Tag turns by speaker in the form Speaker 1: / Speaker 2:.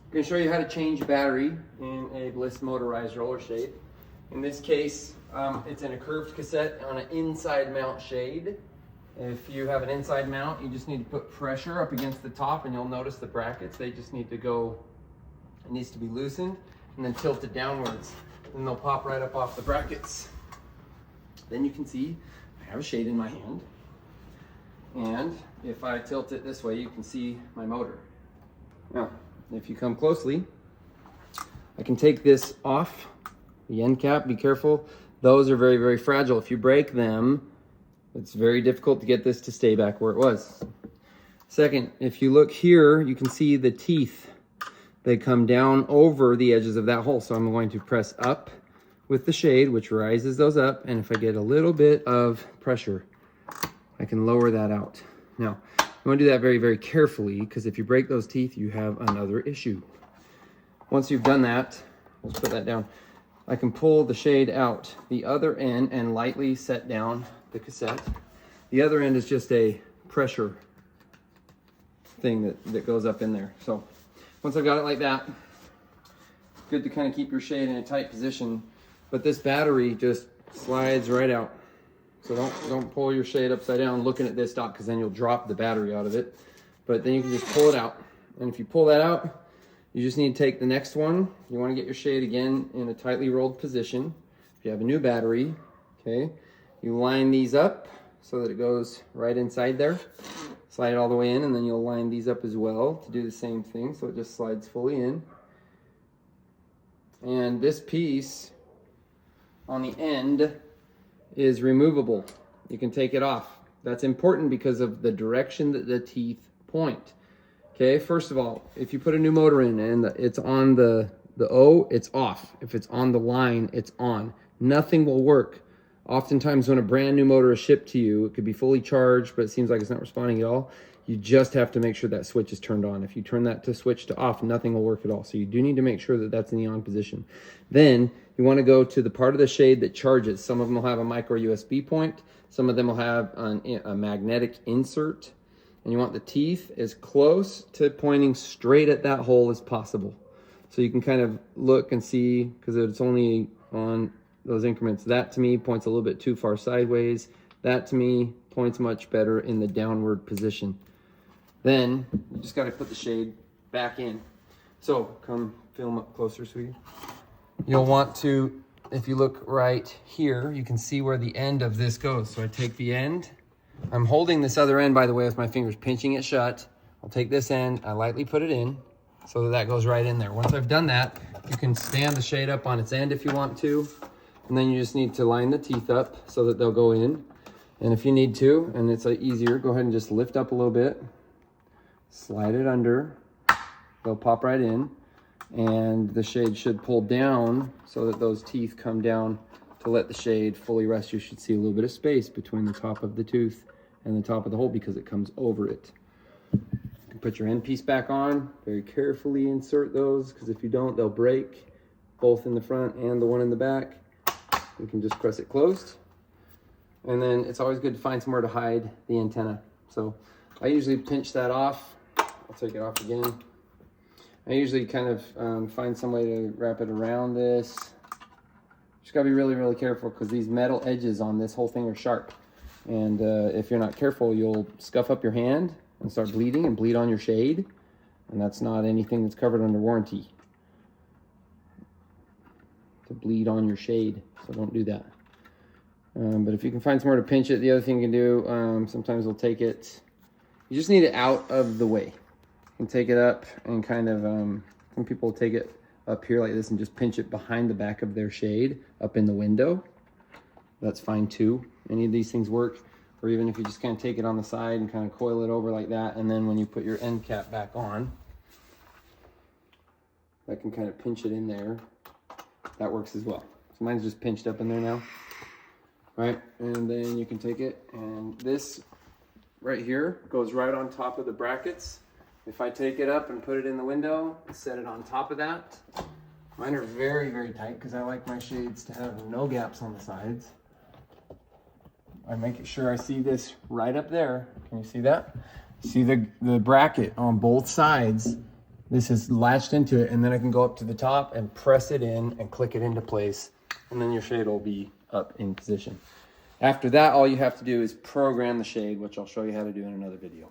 Speaker 1: I'm going to show you how to change battery in a Bliss motorized roller shade. In this case, it's in a curved cassette on an inside mount shade. If you have an inside mount, you just need to put pressure up against the top, and you'll notice the brackets, they just need to go, it needs to be loosened and then tilted downwards, and they'll pop right up off the brackets. Then you can see I have a shade in my hand, and if I tilt it this way, you can see my motor. Now, if you come closely, I can take this off, the end cap, be careful. Those are very, very fragile. If you break them, it's very difficult to get this to stay back where it was. Second, if you look here, you can see the teeth. They come down over the edges of that hole. So I'm going to press up with the shade, which rises those up. And if I get a little bit of pressure, I can lower that out. Now, you want to do that very, very carefully, because if you break those teeth, you have another issue. Once you've done that, let's put that down. I can pull the shade out the other end and lightly set down the cassette. The other end is just a pressure thing that goes up in there. So once I've got it like that, it's good to kind of keep your shade in a tight position, but this battery just slides right out. So don't pull your shade upside down looking at this dot, because then you'll drop the battery out of it. But then you can just pull it out. And if you pull that out, you just need to take the next one. You want to get your shade again in a tightly rolled position. If you have a new battery, okay, you line these up so that it goes right inside there. Slide it all the way in, and then you'll line these up as well to do the same thing, so it just slides fully in. And this piece on the end is removable. You can take it off. That's important because of the direction that the teeth point. Okay, first of all, if you put a new motor in and it's on the O, it's off. If it's on the line, it's on. Nothing will work. Oftentimes when a brand new motor is shipped to you, it could be fully charged, but it seems like it's not responding at all. You just have to make sure that switch is turned on. If you turn that to switch to off, nothing will work at all. So you do need to make sure that that's in the on position. Then you want to go to the part of the shade that charges. Some of them will have a micro USB point. Some of them will have a magnetic insert. And you want the teeth as close to pointing straight at that hole as possible. So you can kind of look and see, because it's only on those increments. That to me points a little bit too far sideways. That to me points much better in the downward position. Then you just got to put the shade back in. So come film up closer, sweetie. You'll want to, if you look right here, you can see where the end of this goes. So I take the end. I'm holding this other end, by the way, with my fingers, pinching it shut. I'll take this end, I lightly put it in so that that goes right in there. Once I've done that, you can stand the shade up on its end if you want to. And then you just need to line the teeth up so that they'll go in. And if you need to, and it's easier, go ahead and just lift up a little bit, slide it under, they'll pop right in, and the shade should pull down so that those teeth come down to let the shade fully rest. You should see a little bit of space between the top of the tooth and the top of the hole because it comes over it. You can put your end piece back on, very carefully insert those, because if you don't, they'll break, both in the front and the one in the back. You can just press it closed. And then it's always good to find somewhere to hide the antenna. So I usually pinch that off. I'll take it off again. I usually kind of find some way to wrap it around this. Just gotta be really, really careful, because these metal edges on this whole thing are sharp. And if you're not careful, you'll scuff up your hand and start bleeding and bleed on your shade. And that's not anything that's covered under warranty, to bleed on your shade. So don't do that. But if you can find somewhere to pinch it, the other thing you can do, sometimes we'll take it, you just need it out of the way. You can take it up and kind of, some people take it up here like this and just pinch it behind the back of their shade up in the window. That's fine too. Any of these things work. Or even if you just kind of take it on the side and kind of coil it over like that, and then when you put your end cap back on, that can kind of pinch it in there. That works as well. So mine's just pinched up in there now. Right, and then you can take it, and this right here goes right on top of the brackets. If I take it up and put it in the window and set it on top of that, mine are very, very tight because I like my shades to have no gaps on the sides. I make sure I see this right up there. Can you see that? See the bracket on both sides this is latched into it, and then I can go up to the top and press it in and click it into place, and then your shade will be up in position. After that, all you have to do is program the shade, which I'll show you how to do in another video.